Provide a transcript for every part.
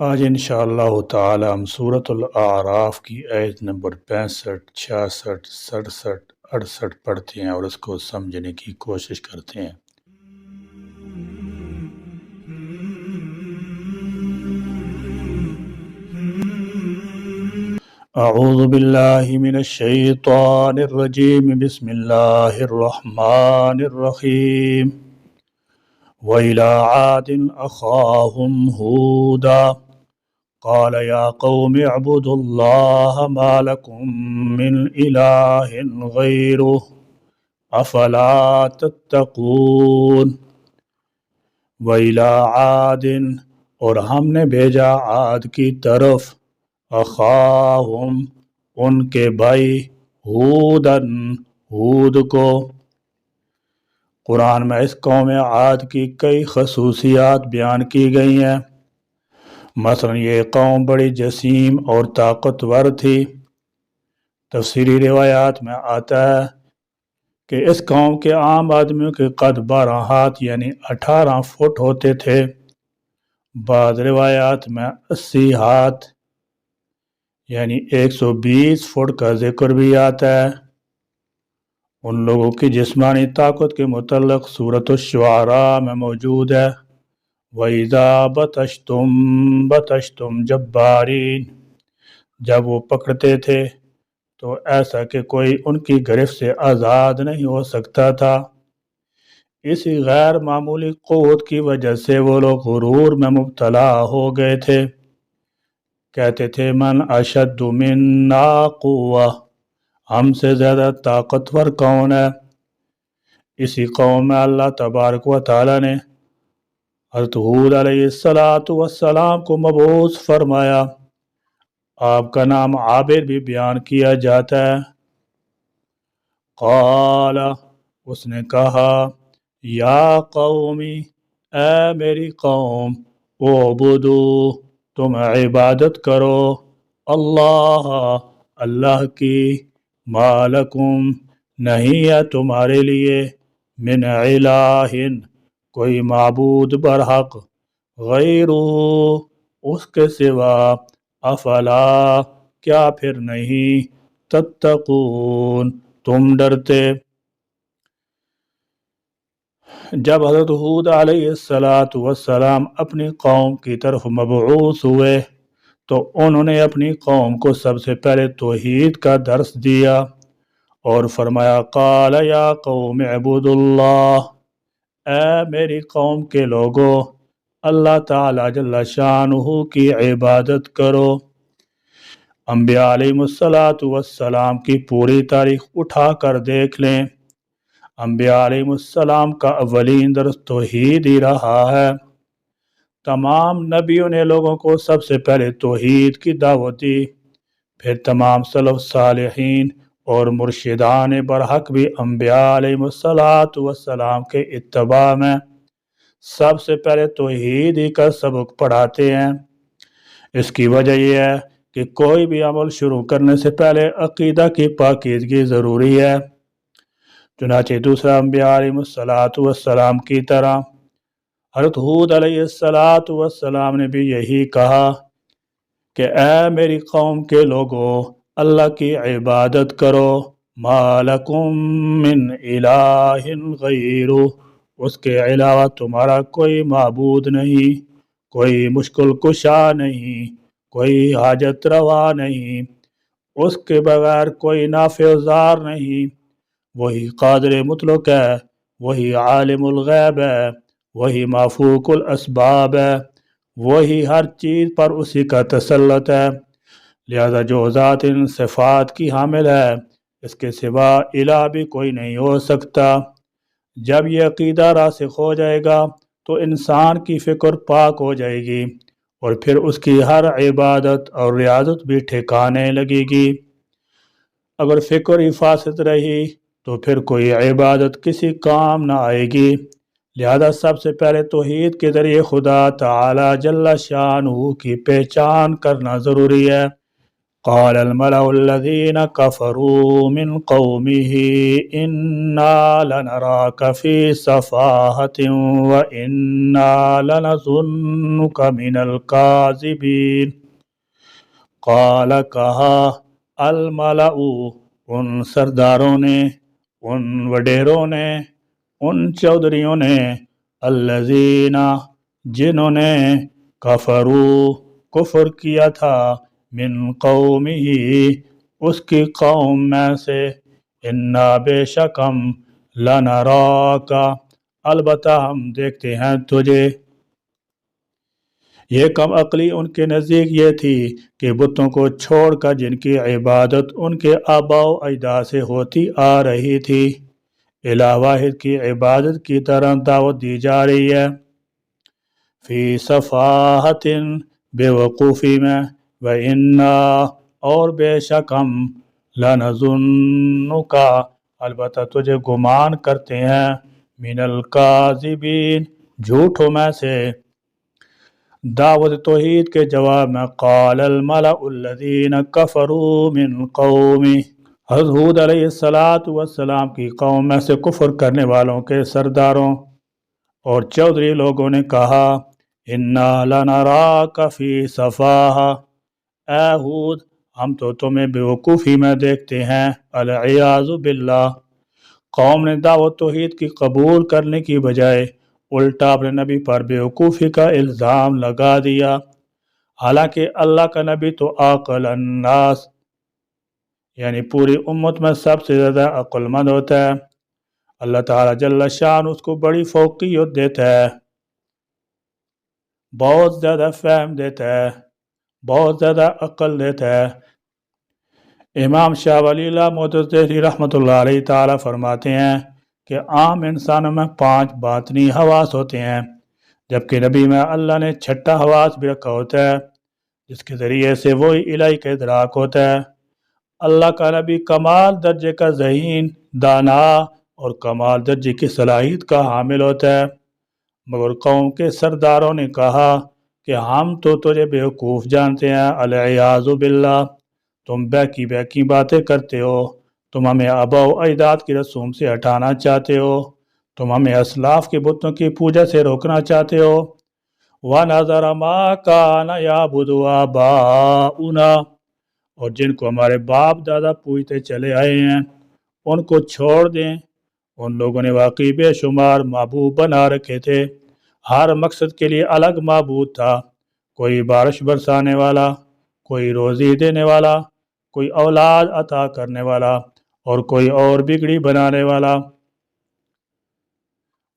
آج انشاءاللہ تعالی ہم سورۃ الاعراف کی آیت نمبر 65، 66، 67، 68 پڑھتے ہیں اور اس کو سمجھنے کی کوشش کرتے ہیں۔ اعوذ باللہ من الشیطان الرجیم، بسم اللہ الرحمن الرحیم۔ وَإِلَىٰ عَادٍ أَخَاهُمْ هُودًا قَالَ يَا قَوْمِ اعْبُدُوا اللَّهَ مَا لَكُم مِّنْ إِلَٰهٍ غَيْرُهُ أَفَلَا تَتَّقُونَ۔ وَإِلَىٰ عَادٍ، اور ہم نے بھیجا عاد کی طرف، اخاہم ان کے بھائی، ہودن ہود کو۔ قرآن میں اس قوم عاد کی کئی خصوصیات بیان کی گئی ہیں۔ مثلا یہ قوم بڑی جسیم اور طاقتور تھی۔ تفسیری روایات میں آتا ہے کہ اس قوم کے عام آدمیوں کے قد 12 ہاتھ یعنی 18 فٹ ہوتے تھے۔ بعض روایات میں 80 ہاتھ یعنی 120 فٹ کا ذکر بھی آتا ہے۔ ان لوگوں کی جسمانی طاقت کے متعلق سورۃ الشعراء میں موجود ہے، وَإِذَا بَطَشْتُمْ بَطَشْتُمْ جَبَّارِينَ۔ جب وہ پکڑتے تھے تو ایسا کہ کوئی ان کی گرفت سے آزاد نہیں ہو سکتا تھا۔ اسی غیر معمولی قوت کی وجہ سے وہ لوگ غرور میں مبتلا ہو گئے تھے۔ کہتے تھے من اشد منا قوة، ہم سے زیادہ طاقتور کون ہے؟ اسی قوم میں اللہ تبارک و تعالی نے حضرت ہود علیہ السلام کو مبعوث فرمایا۔ آپ کا نام عابر بھی بیان کیا جاتا ہے۔ قال، اس نے کہا، یا قومی، اے میری قوم، اعبدو، تم عبادت کرو، اللہ کی، ما لکم، نہیں ہے تمہارے لیے، من الہ، کوئی معبود برحق، غیرہ، اس کے سوا، افلا، کیا پھر نہیں، تتقون، تم ڈرتے۔ جب حضرت ہود علیہ السلام اپنی قوم کی طرف مبعوث ہوئے تو انہوں نے اپنی قوم کو سب سے پہلے توحید کا درس دیا اور فرمایا، قال یا قوم اعبدوا اللہ، اے میری قوم کے لوگوں، اللہ تعالی جل شانہ کی عبادت کرو۔ انبیاء علیہ السلام کی پوری تاریخ اٹھا کر دیکھ لیں، انبیاء علیہ السلام کا اولین درس توحید ہی رہا ہے۔ تمام نبیوں نے لوگوں کو سب سے پہلے توحید کی دعوت دی، پھر تمام سلف صالحین اور مرشدان برحق بھی انبیاء علیہ السلام کے اتباع میں سب سے پہلے توحید ہی کا سبق پڑھاتے ہیں۔ اس کی وجہ یہ ہے کہ کوئی بھی عمل شروع کرنے سے پہلے عقیدہ کی پاکیزگی ضروری ہے۔ چنانچہ دوسرا انبیاء علیہ السلام کی طرح حضرت ہود علیہ السلام نے بھی یہی کہا کہ اے میری قوم کے لوگوں، اللہ کی عبادت کرو، ما لکم من الہ غیرہ، اس کے علاوہ تمہارا کوئی معبود نہیں، کوئی مشکل کشا نہیں، کوئی حاجت روا نہیں، اس کے بغیر کوئی نافع ضار نہیں۔ وہی قادر مطلق ہے، وہی عالم الغیب ہے، وہی مافوق الاسباب ہے، وہی ہر چیز پر اسی کا تسلط ہے۔ لہذا جو ذات ان صفات کی حامل ہے، اس کے سوا الہ بھی کوئی نہیں ہو سکتا۔ جب یہ عقیدہ راسخ ہو جائے گا تو انسان کی فکر پاک ہو جائے گی اور پھر اس کی ہر عبادت اور ریاضت بھی ٹھکانے لگے گی۔ اگر فکر ہی فاسد رہی تو پھر کوئی عبادت کسی کام نہ آئے گی۔ لہذا سب سے پہلے توحید کے ذریعے خدا تعالی جل شانہ کی پہچان کرنا ضروری ہے۔ قال الملأ الذين كفروا من قومه إنا لنراك في سفاهة وإنا لنظنك من الكاذبين قال کہا الملأ ان سرداروں نے، ان وڈیروں نے، ان چودھریوں نے، الذین جنہوں نے کفروا کفر کیا تھا، من قومه اس کی قوم میں سے، انا بے شک ہم لنراک البتہ ہم دیکھتے ہیں تجھے۔ یہ کم عقلی ان کے نزدیک یہ تھی کہ بتوں کو چھوڑ کر جن کی عبادت ان کے آباء و اجداد سے ہوتی آ رہی تھی، الہ واحد کی عبادت کی طرح دعوت دی جا رہی ہے۔ فی صفاحت بے وقوفی میں، وَإِنَّا اور بے شک ہم لَنَظُنُّکَ البتہ تجھے گمان کرتے ہیں، من الکاذبین جھوٹوں میں سے۔ دعوت توحید کے جواب میں قال الملأ الذین کفروا من قومی، حضرت ہود علیہ السلام کی قوم میں سے کفر کرنے والوں کے سرداروں اور چودھری لوگوں نے کہا، انا لنراک فی صفاحہ، اے ہود ہم تو تمہیں بے وقوفی میں دیکھتے ہیں، العیاذ باللہ۔ قوم نے دعوت توحید کی قبول کرنے کی بجائے الٹا اپنے نبی پر بے وقوفی کا الزام لگا دیا، حالانکہ اللہ کا نبی تو عاقل الناس یعنی پوری امت میں سب سے زیادہ عقل مند ہوتا ہے۔ اللہ تعالیٰ جل شان اس کو بڑی فوقیت دیتا ہے، بہت زیادہ فہم دیتا ہے، بہت زیادہ عقل دیتا ہے۔ امام شاہ ولی اللہ محدث دہلوی رحمۃ اللہ علیہ تعالیٰ فرماتے ہیں کہ عام انسانوں میں 5 باطنی حواس ہوتے ہیں، جبکہ نبی میں اللہ نے 6واں حواس بھی رکھا ہوتا ہے، جس کے ذریعے سے وہی الہی کا ادراک ہوتا ہے۔ اللہ کا نبی کمال درجے کا ذہین، دانا اور کمال درجے کی صلاحیت کا حامل ہوتا ہے، مگر قوم کے سرداروں نے کہا کہ ہم تو تجھے بیوقوف جانتے ہیں، العیاذ باللہ، تم بیکی باتیں کرتے ہو، تم ہمیں آباء و اجداد کی رسوم سے ہٹانا چاہتے ہو، تم ہمیں اسلاف کے بتوں کی پوجا سے روکنا چاہتے ہو۔ وَنَذَرَ مَا كَانَ يَعْبُدُ آبَاؤُنَا اور جن کو ہمارے باپ دادا پوجتے چلے آئے ہیں ان کو چھوڑ دیں۔ ان لوگوں نے واقعی بے شمار معبود بنا رکھے تھے، ہر مقصد کے لیے الگ معبود تھا، کوئی بارش برسانے والا، کوئی روزی دینے والا، کوئی اولاد عطا کرنے والا اور کوئی اور بگڑی بنانے والا۔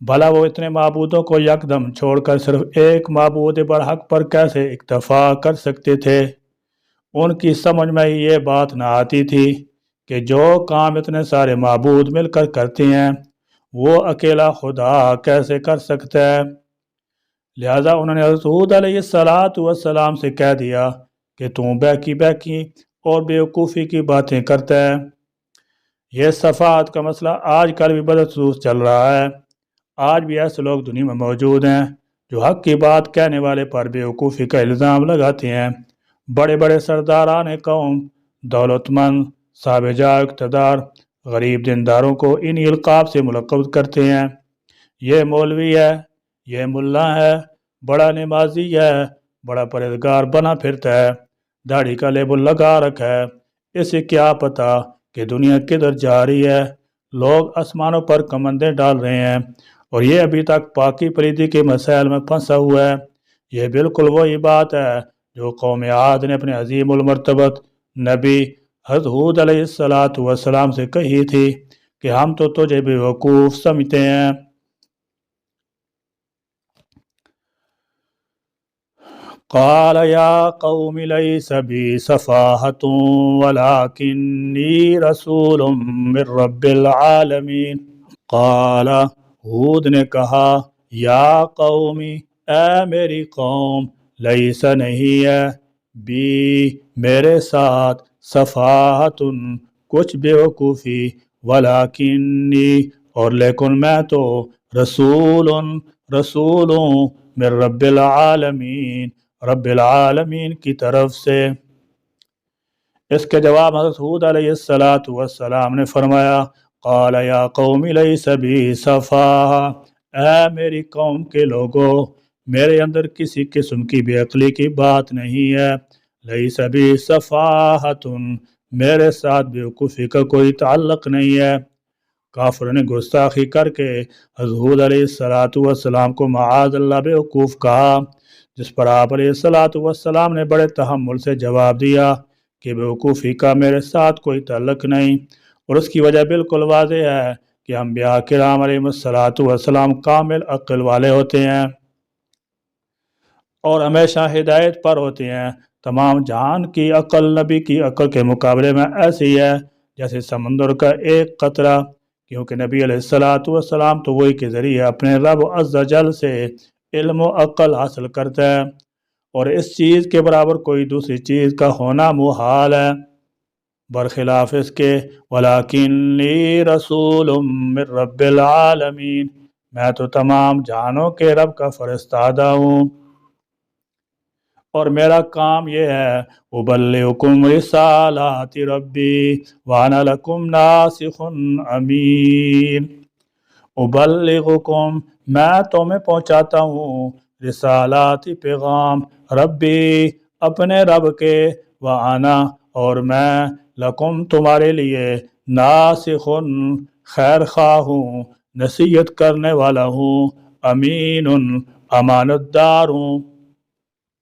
بھلا وہ اتنے معبودوں کو یکدم چھوڑ کر صرف ایک معبود برحق پر کیسے اکتفا کر سکتے تھے؟ ان کی سمجھ میں یہ بات نہ آتی تھی کہ جو کام اتنے سارے معبود مل کر کرتے ہیں وہ اکیلا خدا کیسے کر سکتا ہے۔ لہذا انہوں نے حضرت ہود علیہ السلام سے کہہ دیا کہ تم بیکی اور بیوقوفی کی باتیں کرتا ہے۔ یہ صفات کا مسئلہ آج کل بھی بدخصوص چل رہا ہے۔ آج بھی ایسے لوگ دنیا میں موجود ہیں جو حق کی بات کہنے والے پر بیوقوفی کا الزام لگاتے ہیں۔ بڑے بڑے سرداران قوم، دولت مند، صاحب جاہ اقتدار، غریب دینداروں کو ان القاب سے ملقب کرتے ہیں۔ یہ مولوی ہے، یہ ملا ہے، بڑا نمازی ہے، بڑا پرہیزگار بنا پھرتا ہے، داڑھی کا لیبل لگا رکھا ہے، اسے کیا پتہ کہ دنیا کدھر جا رہی ہے۔ لوگ آسمانوں پر کمندیں ڈال رہے ہیں اور یہ ابھی تک پاکی پلیدی کے مسائل میں پھنسا ہوا ہے۔ یہ بالکل وہی بات ہے جو قوم عاد نے اپنے عظیم المرتبت نبی حضرت ہود علیہ السلام سے کہی تھی کہ ہم تو تجھے بے وقوف سمجھتے ہیں۔ قال یا قوم لیس بی صفاحۃ ولکنی رسول من رب العالمین۔ قال ہود نے کہا، یا قومی، اے میری قوم، لیس نہیں ہے، بی میرے ساتھ، صفاحۃ کچھ بے وقوفی، ولکنی اور لیکن میں تو رسول من رب العالمین، رب العالمین کی طرف سے۔ اس کے جواب حضرت ہود علیہ السلام نے فرمایا قال یا قوم لیس بی صفاہہ، اے میری قوم کے لوگوں، میرے اندر کسی قسم کی بے عقلی کی بات نہیں ہے، لیس بی صفاہۃ، میرے ساتھ بیوقوفی کا کوئی تعلق نہیں ہے۔ کافروں نے گستاخی کر کے حضرت ہود علیہ السلام کو معاذ اللہ بیوقوف کہا، جس پر آپ علیہ السلام نے بڑے تحمل سے جواب دیا کہ بیوقوفی کا میرے ساتھ کوئی تعلق نہیں، اور اس کی وجہ بالکل واضح ہے کہ انبیاء کرام علیہ السلام کامل عقل والے ہوتے ہیں اور ہمیشہ ہدایت پر ہوتے ہیں۔ تمام جہان کی عقل نبی کی عقل کے مقابلے میں ایسی ہے جیسے سمندر کا ایک قطرہ، کیونکہ نبی علیہ السلام تو وہی کے ذریعے اپنے رب عز و جل سے علم و عقل حاصل کرتا ہے، اور اس چیز کے برابر کوئی دوسری چیز کا ہونا محال ہے، برخلاف اس کے وَلَٰكِنِّي رَسُولٌ مِّن رَّبِّ الْعَالَمِينَ، میں تو تمام جہانوں کے رب کا فرستادہ ہوں، اور میرا کام یہ ہے أُبَلِّغُكُمْ رِسَالَاتِ رَبِّي وَأَنَا لَكُمْ نَاصِحٌ أَمِينٌ۔ أُبَلِّغُكُمْ، میں تمہیں پہنچاتا ہوں، رسالات پیغام، ربی، اپنے رب کے، وَأَنَا، اور میں، لکم، تمہارے لیے، ناصح، خیر خواہ ہوں، نصیحت کرنے والا ہوں، امین، امانت دار ہوں۔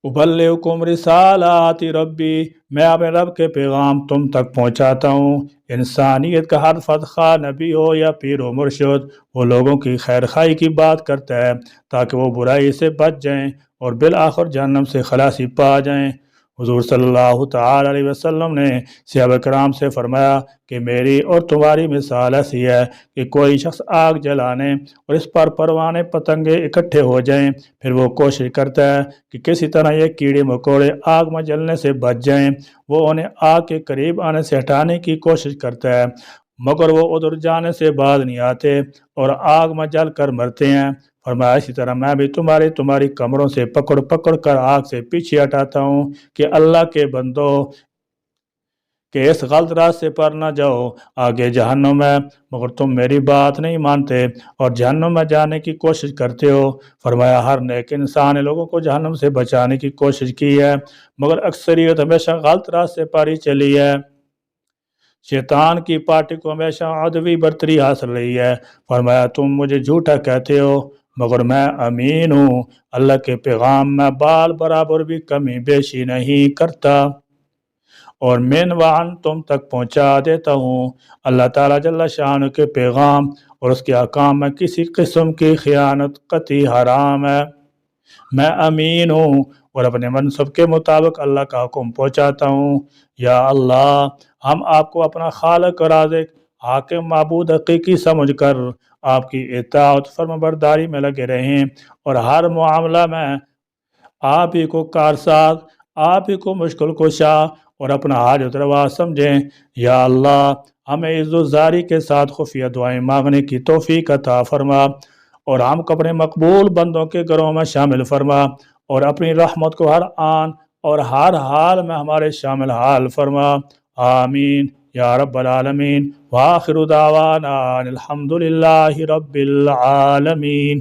ابلغکم رسالات ربی، میں اپنے رب کے پیغام تم تک پہنچاتا ہوں۔ انسانیت کا ہر فرد، خواہ نبی ہو یا پیر و مرشد، وہ لوگوں کی خیر خواہی کی بات کرتا ہے تاکہ وہ برائی سے بچ جائیں اور بالآخر جہنم سے خلاصی پا جائیں۔ حضور صلی اللہ تعالی علیہ وسلم نے صحابہ کرام سے فرمایا کہ میری اور تمہاری مثال ایسی ہے کہ کوئی شخص آگ جلانے اور اس پر پروانے پتنگے اکٹھے ہو جائیں، پھر وہ کوشش کرتا ہے کہ کسی طرح یہ کیڑے مکوڑے آگ میں جلنے سے بچ جائیں، وہ انہیں آگ کے قریب آنے سے ہٹانے کی کوشش کرتا ہے، مگر وہ ادھر جانے سے باز نہیں آتے اور آگ میں جل کر مرتے ہیں۔ فرمایا اسی طرح میں بھی تمہاری کمروں سے پکڑ پکڑ کر آگ سے پیچھے ہٹاتا ہوں کہ اللہ کے بندو کہ اس غلط راستے پر نہ جاؤ آگے جہنم ہے، مگر تم میری بات نہیں مانتے اور جہنم میں جانے کی کوشش کرتے ہو۔ فرمایا ہر نیک انسان نے لوگوں کو جہنم سے بچانے کی کوشش کی ہے، مگر اکثریت ہمیشہ غلط راستے پر ہی چلی ہے۔ شیطان کی پارٹی کو ہمیشہ عدوی برتری حاصل رہی ہے۔ فرمایا تم مجھے جھوٹا کہتے ہو، مگر میں امین ہوں، اللہ کے پیغام میں بال برابر بھی کمی بیشی نہیں کرتا، اور من وعن تم تک پہنچا دیتا ہوں۔ اللہ تعالیٰ جل شان کے پیغام اور اس کے احکام میں کسی قسم کی خیانت قطعی حرام ہے۔ میں امین ہوں اور اپنے منصب کے مطابق اللہ کا حکم پہنچاتا ہوں۔ یا اللہ، ہم آپ کو اپنا خالق رازق حاکم معبود حقیقی سمجھ کر آپ کی اطاعت فرما برداری میں لگے رہیں اور ہر معاملہ میں آپ ہی کو کارساز، آپ ہی کو مشکل کشا اور اپنا حاجت روا سمجھیں۔ یا اللہ، ہمیں عز و زاری کے ساتھ خفیہ دعائیں مانگنے کی توفیق عطا فرما اور ہم کو اپنے مقبول بندوں کے گھروں میں شامل فرما اور اپنی رحمت کو ہر آن اور ہر حال میں ہمارے شامل حال فرما، آمین یا رب العالمین۔ وآخر دعوانا الحمد للہ رب العالمین۔